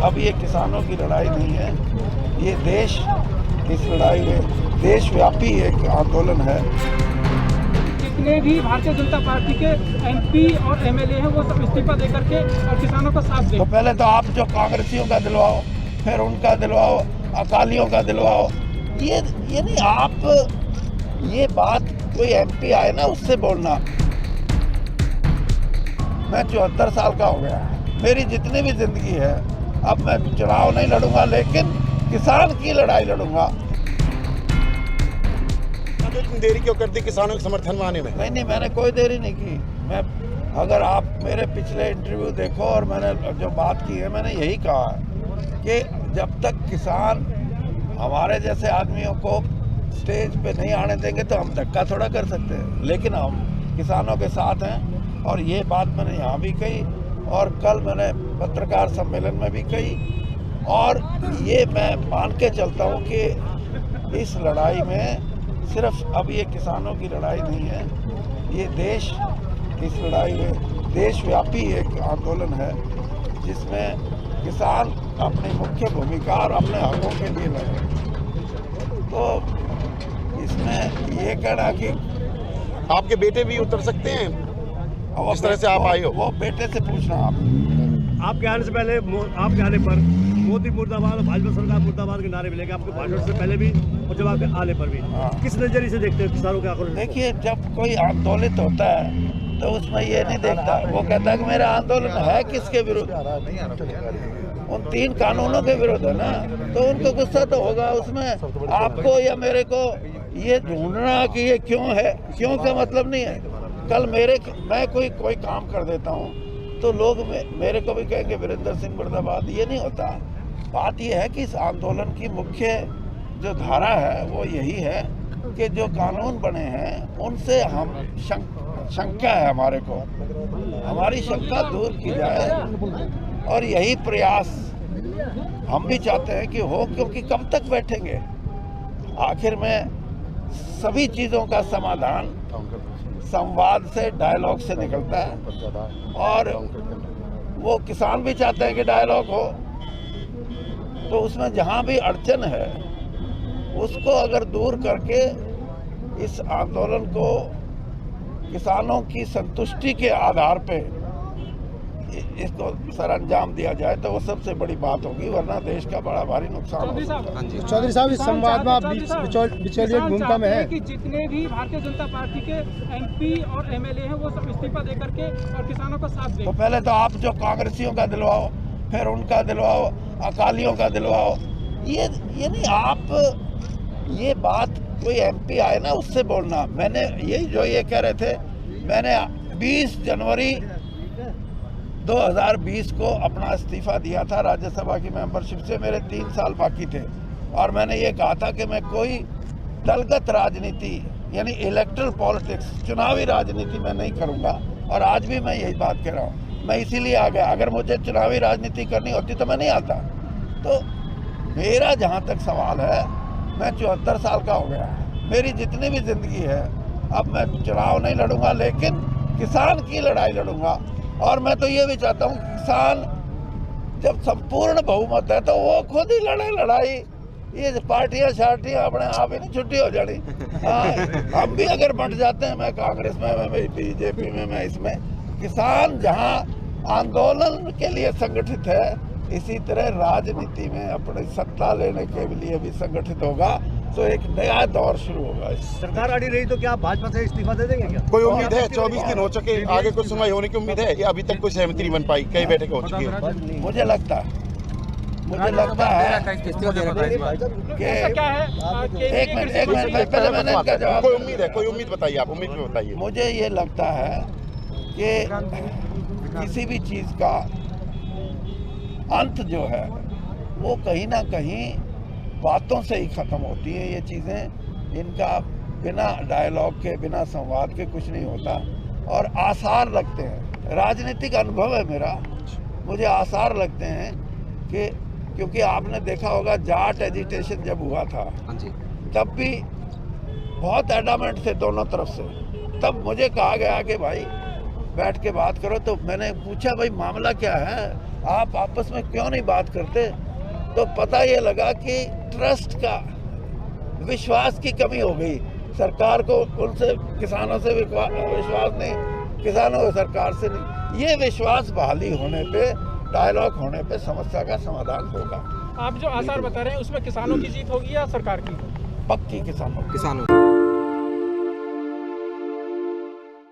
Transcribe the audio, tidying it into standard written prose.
अब ये किसानों की लड़ाई नहीं है, ये देश इस लड़ाई में देशव्यापी एक आंदोलन है। जितने भी भारतीय जनता पार्टी के एमपी और एमएलए हैं वो सब इस्तीफा दे करके और किसानों का साथ दें। तो पहले तो आप जो कांग्रेसियों का दिलवाओ, फिर उनका दिलवाओ, अकालियों का दिलवाओ। ये नहीं, आप ये बात कोई एमपी आए ना उससे बोलना। मैं 74 साल का हो गया, मेरी जितनी भी जिंदगी है, अब मैं चुनाव नहीं लड़ूंगा, लेकिन किसान की लड़ाई लड़ूंगा। इतनी देरी क्यों कर दी किसानों के समर्थन में आने में? नहीं, मैंने कोई देरी नहीं की। मैं, अगर आप मेरे पिछले इंटरव्यू देखो और मैंने जो बात की है, मैंने यही कहा कि जब तक किसान हमारे जैसे आदमियों को स्टेज पे नहीं आने देंगे तो हम धक्का थोड़ा कर सकते हैं। लेकिन हम किसानों के साथ हैं और ये बात मैंने यहाँ भी कही और कल मैंने पत्रकार सम्मेलन में भी कही। और ये मैं मान के चलता हूँ कि इस लड़ाई में सिर्फ अब ये किसानों की लड़ाई नहीं है, ये देश इस लड़ाई में देशव्यापी एक आंदोलन है, जिसमें किसान अपनी मुख्य भूमिका और अपने हकों के लिए लड़े। तो इसमें ये कहना कि आपके बेटे भी उतर सकते हैं इस तरह से आप आए हो, वो बेटे से पूछना आप। आपके आने से पहले, आपके आने पर मोदी मुर्दाबाद और भाजपा सरकार मुर्दाबाद के नारे मिलेंगे आपके भाषण से पहले भी और जब आपके आने पर भी। किस नजरिए से देखते हैं किसानों के आक्रोश? देखिए, जब कोई आंदोलित होता है तो उसमें ये नहीं देखता, वो कहता है कि मेरा आंदोलन है किसके विरुद्ध, उन 3 कानूनों के विरुद्ध है ना, तो उनको गुस्सा तो होगा। उसमें आपको या मेरे को ये ढूंढना कि ये क्यों है, क्यों का मतलब नहीं है। कल मैं कोई काम कर देता हूँ तो लोग मेरे को भी कहेंगे वीरेंद्र सिंह मुर्दाबाद। ये नहीं होता। बात ये है कि इस आंदोलन की मुख्य जो धारा है वो यही है कि जो कानून बने हैं उनसे हम शंका है हमारे को, हमारी शंका दूर की जाए और यही प्रयास हम भी चाहते हैं कि हो, क्योंकि कब तक बैठेंगे। आखिर में सभी चीज़ों का समाधान संवाद से, डायलॉग से निकलता है और वो किसान भी चाहते हैं कि डायलॉग हो। तो उसमें जहाँ भी अड़चन है उसको अगर दूर करके इस आंदोलन को किसानों की संतुष्टि के आधार पे इसको सरअंजाम दिया जाए तो वो सबसे बड़ी बात होगी, वरना देश का बड़ा भारी नुकसान हो सकता है। चौधरी साहब, इस संवाद में आप बिचौलिए भूमिका में है कि जितने भी भारतीय जनता पार्टी के एमपी और एमएलए हैं वो सब इस्तीफा दे करके और किसानों का साथ दें। तो पहले तो आप जो कांग्रेसियों का दिलवाओ, फिर उनका दिलवाओ, अकालियों का दिलवाओ। ये नहीं, आप ये बात कोई एमपी आए ना उससे बोलना। मैंने यही जो ये कह रहे थे, मैंने 20 जनवरी 2020 को अपना इस्तीफा दिया था राज्यसभा की मेंबरशिप से। मेरे 3 साल बाकी थे और मैंने ये कहा था कि मैं कोई दलगत राजनीति यानी इलेक्टरल पॉलिटिक्स, चुनावी राजनीति में नहीं करूँगा। और आज भी मैं यही बात कह रहा हूँ। मैं इसीलिए आ गया, अगर मुझे चुनावी राजनीति करनी होती तो मैं नहीं आता। तो मेरा जहाँ तक सवाल है, मैं 74 साल का हो गया, मेरी जितनी भी जिंदगी है, अब मैं चुनाव नहीं लड़ूंगा, लेकिन किसान की लड़ाई लड़ूंगा। और मैं तो ये भी चाहता हूँ किसान जब संपूर्ण बहुमत है तो वो खुद ही लड़े लड़ाई। ये पार्टियां शार्टियां अपने आप ही नहीं छुट्टी हो जानी। हम भी अगर बंट जाते हैं, मैं कांग्रेस में, मैं बीजेपी में, मैं इसमें, किसान जहाँ आंदोलन के लिए संगठित है इसी तरह राजनीति में अपनी सत्ता लेने के लिए भी संगठित होगा। तो एक नया दौर शुरू होगा। सरकार अड़ी रही तो क्या आप भाजपा से इस्तीफा दे देंगे क्या? कोई उम्मीद है? 24 दिन हो चुके, आगे कुछ सुनवाई होने की उम्मीद है या अभी तक कोई सहमति नहीं बन पाई? कई बैठकें हो चुकी है। मुझे लगता है कि एक मिनट पहले मैंने इनका जवाब। कोई उम्मीद है? कोई उम्मीद बताइए, आप उम्मीद भी बताइए। मुझे ये लगता है कि किसी भी चीज़ का अंत जो है वो कहीं ना कहीं बातों से ही ख़त्म होती है। ये चीज़ें, इनका बिना डायलॉग के, बिना संवाद के कुछ नहीं होता और आसार लगते हैं। राजनीतिक अनुभव है मेरा, मुझे आसार लगते हैं कि, क्योंकि आपने देखा होगा जाट एजिटेशन जब हुआ था तब भी बहुत एडामेंट थे दोनों तरफ से। तब मुझे कहा गया कि भाई बैठ के बात करो। तो मैंने पूछा भाई मामला क्या है, आप आपस में क्यों नहीं बात करते? तो पता ये लगा कि ट्रस्ट का, विश्वास की कमी हो गई। सरकार को उनसे, किसानों से विश्वास नहीं, किसानों को सरकार से नहीं। ये विश्वास बहाली होने पे, डायलॉग होने पे समस्या का समाधान होगा। आप जो आसार बता रहे हैं उसमें किसानों की जीत होगी या सरकार की? पक्की किसानों की। किसानों